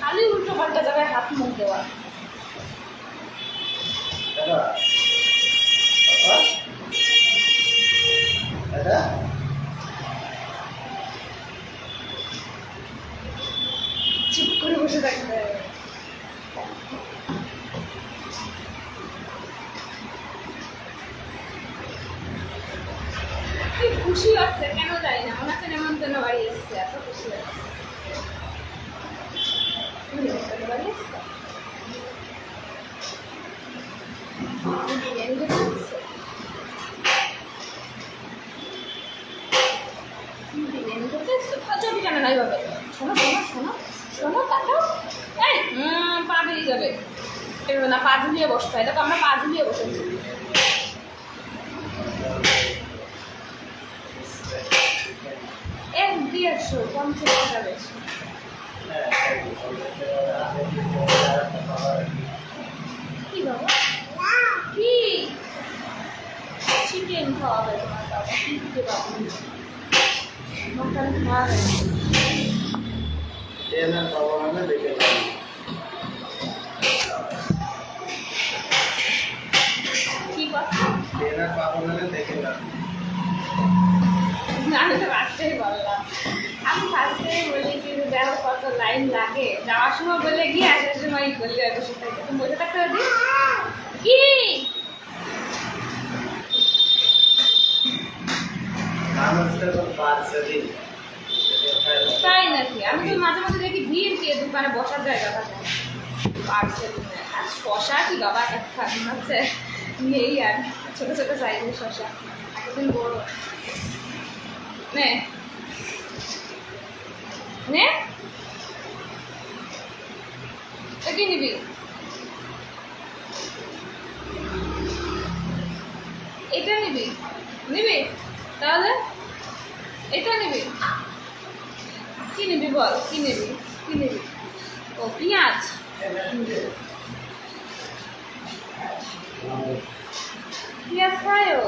খালি উল্টো পাল্টা জায়গায় হাত মুখ দেওয়া। চুপ করে বসে থাকবে। খুশি আছে কেন জানি না, মনে হচ্ছে নেমন্তন্ন বাড়ি এসছে, এত খুশি আছে। শোনো শোনো শোনো শোনো তাকাও, এই পা বেরিয়ে যাবে না, পা ঝুলিয়ে বসতে হয়। দেখো আমরা পা ঝুলিয়ে বসেছি। 150 টাকা বেশি। কি বাবা কি চিকেন খাওয়াবে তোমার বাবা? কি দিতে বাবা মটন খাওয়াবে? কি কথা আমি তো ফার্স্টেই বললাম, আমি ফার্স্টেই বলেছি যে দেখো কত লাইন লাগে, যাওয়ার সময় বলে গিয়ে আসার সময় বললে বসে থাকে। তুমি বসে থাকতে পারি কি তাই নাকি? আমি তো মাঝে মাঝে দেখি ভিড় দিয়ে দোকানে বসার জায়গা থাকে পার্সেল। আর শশা কি বাবা একটা হচ্ছে নেই, আর ছোটো ছোটো সাইজের শশা একদিন বড় নে নে কি নিবি? এটা নিবি? নিবি তাহলে এটা নিবি? কি নিবি বল, কি নিবি? কি নিবি? ও পেঁয়াজ, পেঁয়াজ খায় ও,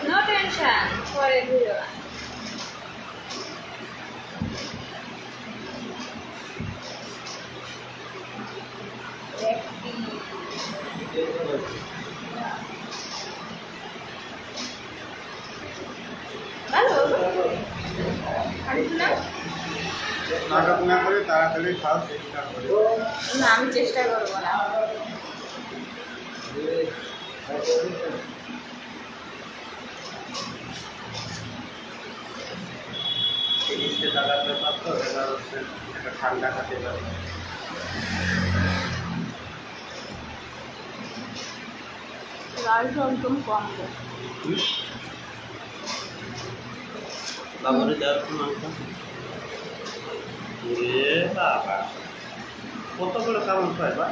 নো টেনশন, পরে দিও। ভালো নাটক না করে তাড়াতাড়ি খাওয়ার চেষ্টা করে। না আমি চেষ্টা করবো না। জিনিসকে দাঁড়াতে পারতো, এবার হচ্ছে একটা ঠান্ডা খাতে পারে। লালটা একদম কম দেয়। বাবারে দেওয়ার মাংস বাবা কত করে কেমন খায় বা?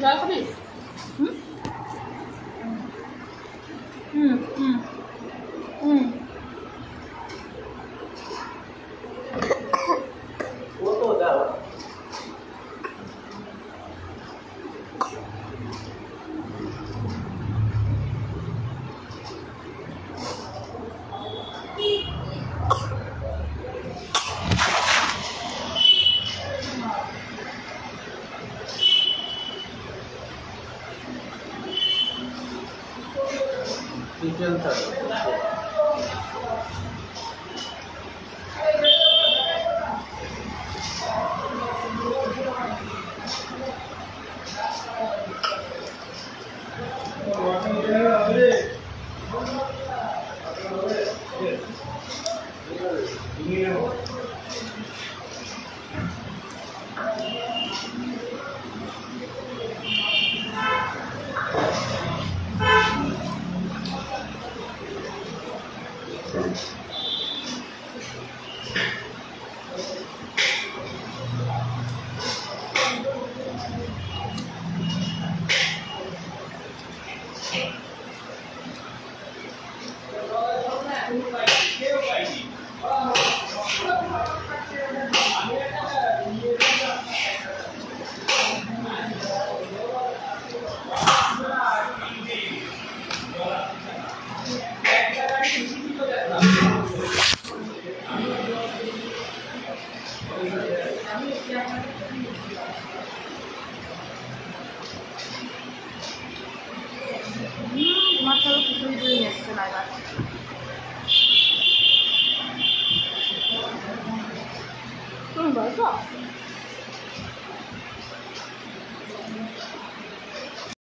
জল খাবি? চিকেন থাকে। মাথাও কিছুই দিয়ে এসছে না এবার। তুমি বলতো